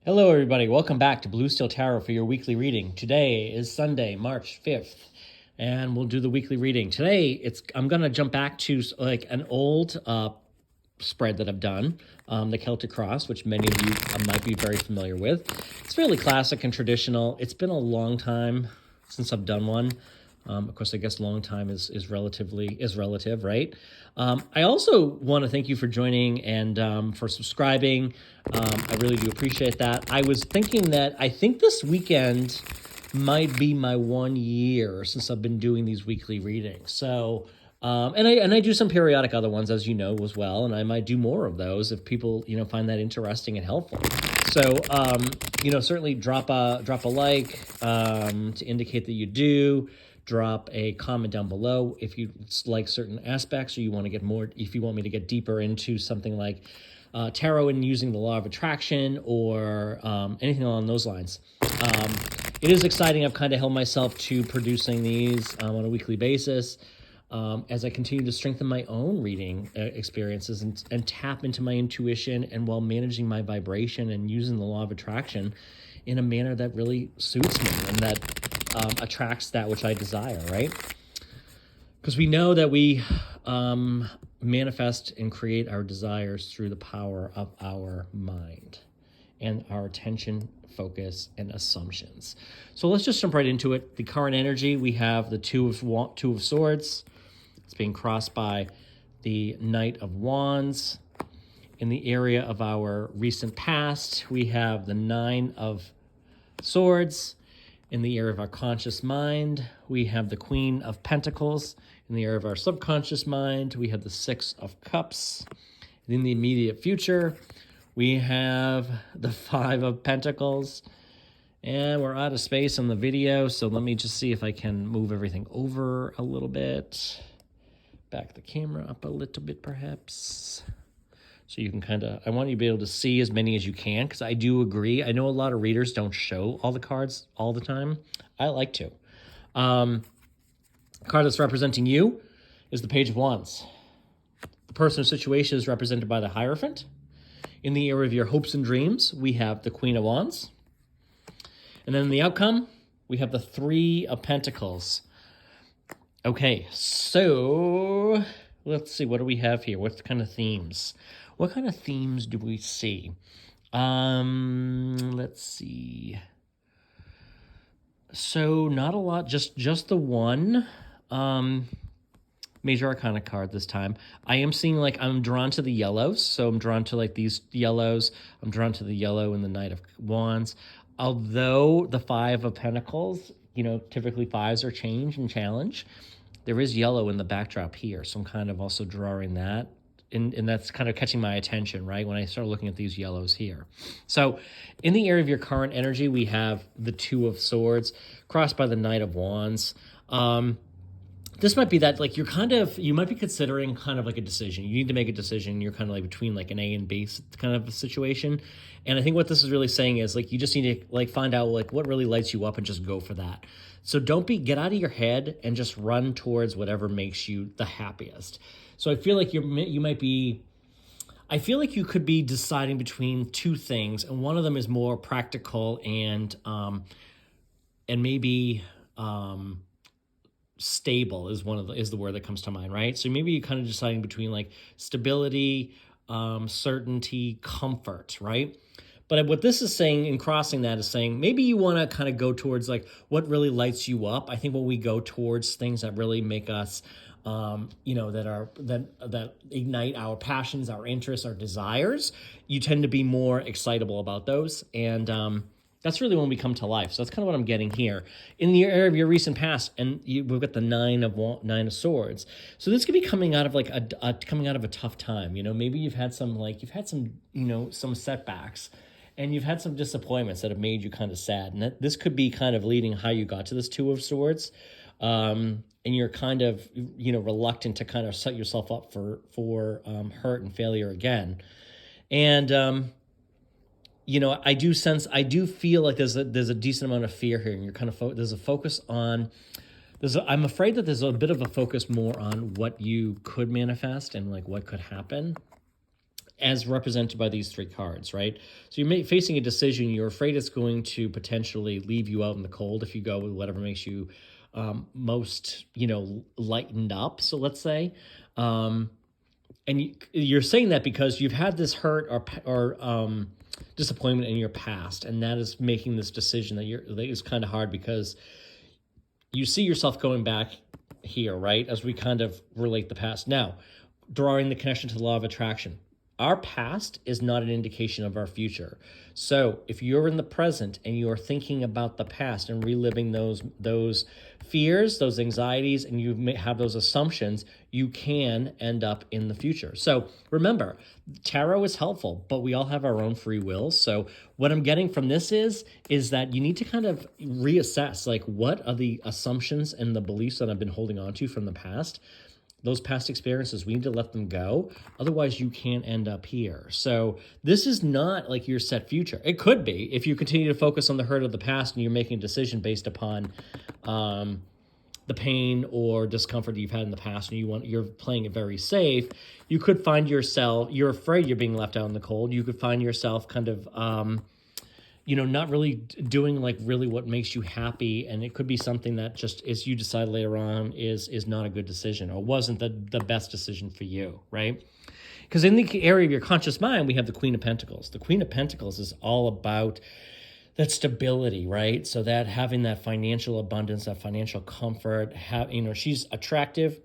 Hello, everybody. Welcome back to Blue Steel Tarot for your weekly reading. Today is Sunday, March 5th, and we'll do the weekly reading. Today, I'm going to jump back to like an old spread that I've done, the Celtic Cross, which many of you might be very familiar with. It's fairly classic and traditional. It's been a long time since I've done one. Of course, I guess long time is relative, right? I also want to thank you for joining and for subscribing. I really do appreciate that. I was thinking that I think this weekend might be my 1 year since I've been doing these weekly readings. So, and I do some periodic other ones, as you know, as well, and I might do more of those if people, find that interesting and helpful. So, certainly drop a like to indicate that you do. Drop a comment down below if you like certain aspects, or you want to get more, if you want me to get deeper into something like tarot and using the law of attraction, or anything along those lines. It is exciting. I've kind of held myself to producing these on a weekly basis as I continue to strengthen my own reading experiences and tap into my intuition, and while managing my vibration and using the law of attraction in a manner that really suits me and that attracts that which I desire, right? Because we know that we manifest and create our desires through the power of our mind and our attention, focus, and assumptions. So let's just jump right into it. The current energy, we have the Two of Swords. It's being crossed by the Knight of Wands. In the area of our recent past, we have the Nine of Swords. In the area of our conscious mind, we have the Queen of Pentacles. In the area of our subconscious mind, we have the Six of Cups. And in the immediate future, we have the Five of Pentacles. And we're out of space on the video, so let me just see if I can move everything over a little bit. Back the camera up a little bit, perhaps. So you can I want you to be able to see as many as you can, because I do agree. I know a lot of readers don't show all the cards all the time. I like to. The card that's representing you is the Page of Wands. The person or situation is represented by the Hierophant. In the area of your hopes and dreams, we have the Queen of Wands. And then in the outcome, we have the Three of Pentacles. Okay, so let's see. What do we have here? What kind of themes? What kind of themes do we see? Let's see. So not a lot, just the one major arcana card this time. I am seeing I'm drawn to the yellows. So I'm drawn to these yellows. I'm drawn to the yellow in the Knight of Wands. Although the Five of Pentacles, typically fives are change and challenge, there is yellow in the backdrop here. So I'm kind of also drawing that. And that's kind of catching my attention, right, when I start looking at these yellows here. So in the area of your current energy, we have the Two of Swords crossed by the Knight of Wands. This might be that you might be considering kind of like a decision. You need to make a decision. You're kind of between an A and B kind of a situation. And I think what this is really saying is you just need to find out what really lights you up and just go for that. So get out of your head and just run towards whatever makes you the happiest. So I feel like you could be deciding between two things, and one of them is more practical and maybe stable is the word that comes to mind, right? So maybe you're kind of deciding between stability, certainty, comfort, right? But what this is saying in crossing that is saying maybe you want to kind of go towards what really lights you up. I think when we go towards things that really make us that ignite our passions, our interests, our desires, you tend to be more excitable about those. And that's really when we come to life. So that's kind of what I'm getting here. In the area of your recent past, and we've got the Nine of Swords. So this could be coming out of coming out of a tough time. Maybe you've had some some setbacks, and you've had some disappointments that have made you kind of sad. And this could be kind of leading how you got to this Two of Swords. And you're kind of, reluctant to kind of set yourself up for hurt and failure again. And, I do feel like there's a decent amount of fear here, and you're kind of, there's a focus on, I'm afraid that there's a bit of a focus more on what you could manifest and what could happen. as represented by these three cards, right? So you're facing a decision. You're afraid it's going to potentially leave you out in the cold if you go with whatever makes you most, lightened up. So let's say, and you're saying that because you've had this hurt or disappointment in your past, and that is making this decision that is kind of hard because you see yourself going back here, right? As we kind of relate the past. Now, drawing the connection to the law of attraction. Our past is not an indication of our future. So if you're in the present and you're thinking about the past and reliving those fears, those anxieties, and you may have those assumptions, you can end up in the future. So remember, tarot is helpful, but we all have our own free will. So what I'm getting from this is that you need to kind of reassess, like, what are the assumptions and the beliefs that I've been holding on to from the past? Those past experiences, we need to let them go. Otherwise, you can't end up here. So this is not like your set future. It could be if you continue to focus on the hurt of the past and you're making a decision based upon the pain or discomfort that you've had in the past, and you're playing it very safe. You could find yourself, you're afraid you're being left out in the cold. You could find yourself kind of not really doing like really what makes you happy. And it could be something that just, as you decide later on, is not a good decision or wasn't the best decision for you, right? Because in the area of your conscious mind, we have the Queen of Pentacles. The Queen of Pentacles is all about that stability, right? So that having that financial abundance, that financial comfort, she's attractive.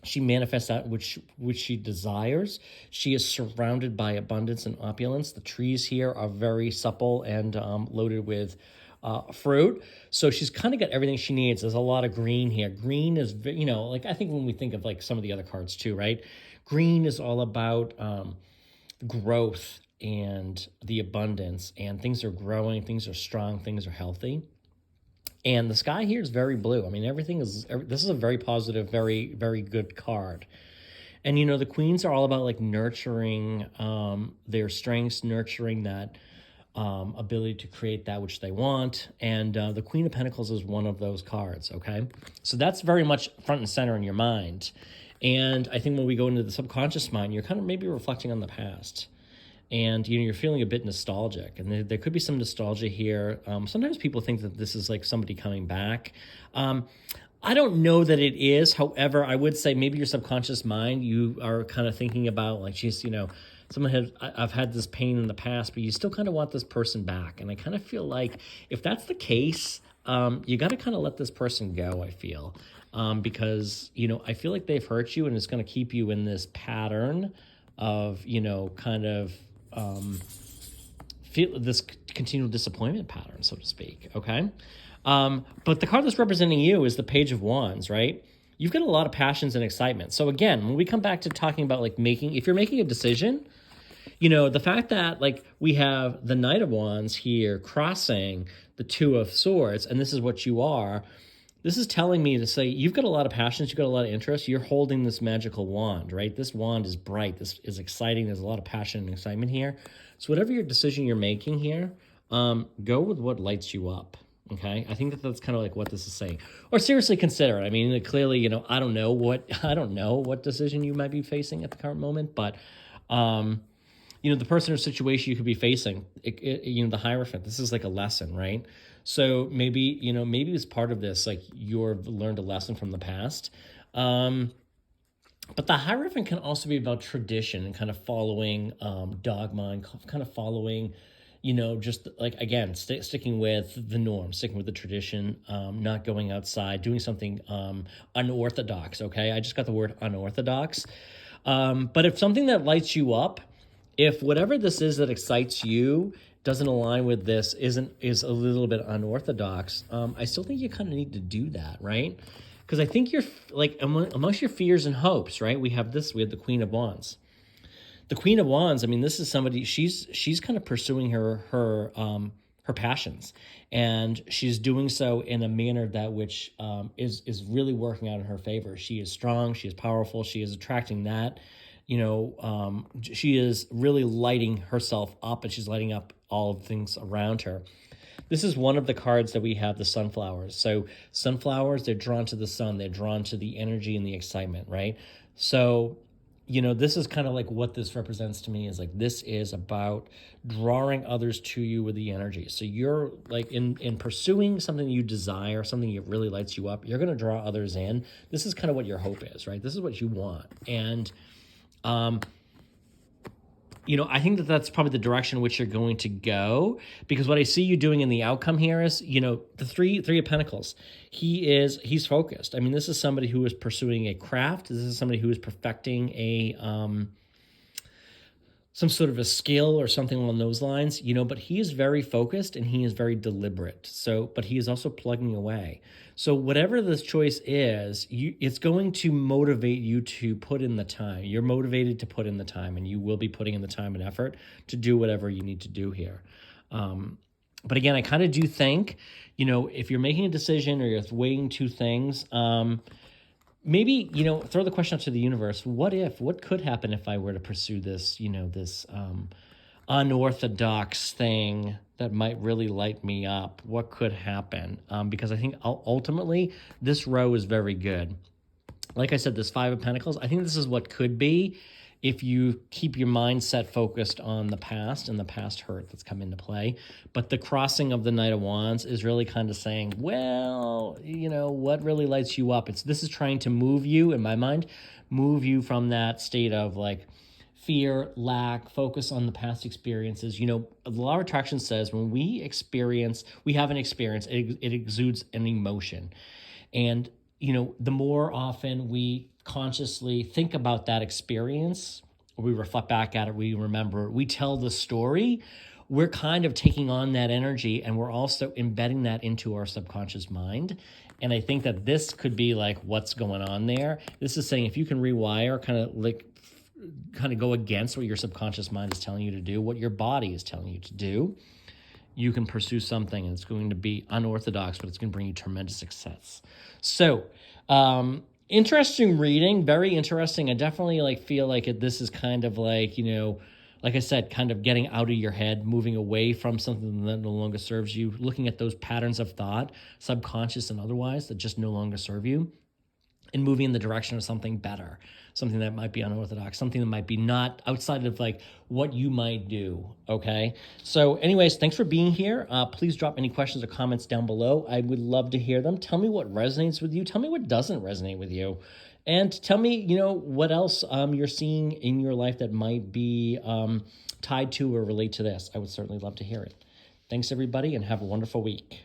She manifests that which she desires. She is surrounded by abundance and opulence. The trees here are very supple and loaded with fruit. So she's kind of got everything she needs. There's a lot of green here. Green is, I think when we think of like some of the other cards too, right? Green is all about growth and the abundance, and things are growing, things are strong, things are healthy. And the sky here is very blue. I mean, this is a very positive, very, very good card. And, the queens are all about like nurturing their strengths, nurturing that ability to create that which they want. And the Queen of Pentacles is one of those cards, okay? So that's very much front and center in your mind. And I think when we go into the subconscious mind, you're kind of maybe reflecting on the past. And, you're feeling a bit nostalgic, and there could be some nostalgia here. Sometimes people think that this is like somebody coming back. I don't know that it is. However, I would say maybe your subconscious mind, you are kind of thinking about like, geez, I've had this pain in the past, but you still kind of want this person back. And I kind of feel like if that's the case, you got to kind of let this person go, I feel. Because, I feel like they've hurt you, and it's going to keep you in this pattern of, kind of feel this continual disappointment pattern, so to speak, okay? But the card that's representing you is the Page of Wands, right? You've got a lot of passions and excitement. So again, when we come back to talking about like if you're making a decision, the fact that like we have the Knight of Wands here crossing the Two of Swords, and this is what you are, this is telling me to say you've got a lot of passions, you've got a lot of interest, you're holding this magical wand, right? This wand is bright, this is exciting, there's a lot of passion and excitement here. So whatever your decision you're making here, go with what lights you up, okay? I think that's kind of like what this is saying. Or seriously consider it. I mean, clearly, I don't know what decision you might be facing at the current moment, but the person or situation you could be facing, the Hierophant, this is like a lesson, right? So maybe as part of this, like you've learned a lesson from the past. But the Hierophant can also be about tradition and kind of following dogma and kind of following, just like, again, sticking with the norm, sticking with the tradition, not going outside, doing something unorthodox, okay? I just got the word unorthodox. But if something that lights you up, if whatever this is that excites you doesn't align with this, is a little bit unorthodox, I still think you kind of need to do that, right? Because I think you're like amongst your fears and hopes, right? We have the Queen of Wands. The Queen of Wands, I mean, this is somebody, she's kind of pursuing her passions, and she's doing so in a manner that which is really working out in her favor. She is strong, she is powerful, she is attracting that. She is really lighting herself up, and she's lighting up all of things around her. This is one of the cards that we have, the sunflowers. So sunflowers, they're drawn to the sun. They're drawn to the energy and the excitement, right? So this is kind of like what this represents to me is like this is about drawing others to you with the energy. So you're like in pursuing something you desire, something that really lights you up, you're going to draw others in. This is kind of what your hope is, right? This is what you want. And I think that that's probably the direction in which you're going to go, because what I see you doing in the outcome here is, the three of Pentacles. He's focused. I mean, this is somebody who is pursuing a craft. This is somebody who is perfecting some sort of a skill or something along those lines, but he is very focused and he is very deliberate. But he is also plugging away. So whatever this choice is, it's going to motivate you to put in the time. You're motivated to put in the time, and you will be putting in the time and effort to do whatever you need to do here. But again, I kind of do think, if you're making a decision or you're weighing two things, maybe, throw the question up to the universe. What could happen if I were to pursue this, this unorthodox thing that might really light me up? What could happen? Because I think ultimately this row is very good. Like I said, this Five of Pentacles, I think this is what could be if you keep your mindset focused on the past and the past hurt that's come into play. But the crossing of the Knight of Wands is really kind of saying, well, what really lights you up? This is trying to move you, in my mind, move you from that state of like fear, lack, focus on the past experiences. The Law of Attraction says when we have an experience, it exudes an emotion. And, the more often we consciously think about that experience, we reflect back at it, we remember, we tell the story, we're kind of taking on that energy, and we're also embedding that into our subconscious mind. And I think that this could be like what's going on there. This is saying if you can rewire, kind of go against what your subconscious mind is telling you to do, what your body is telling you to do, you can pursue something, and it's going to be unorthodox, but it's going to bring you tremendous success. So, interesting reading, very interesting. I definitely feel like this is kind of like, like I said, kind of getting out of your head, moving away from something that no longer serves you, looking at those patterns of thought, subconscious and otherwise, that just no longer serve you, and moving in the direction of something better, something that might be unorthodox, something that might be not outside of what you might do, okay? So anyways, thanks for being here. Please drop any questions or comments down below. I would love to hear them. Tell me what resonates with you. Tell me what doesn't resonate with you. And tell me, what else you're seeing in your life that might be tied to or relate to this. I would certainly love to hear it. Thanks, everybody, and have a wonderful week.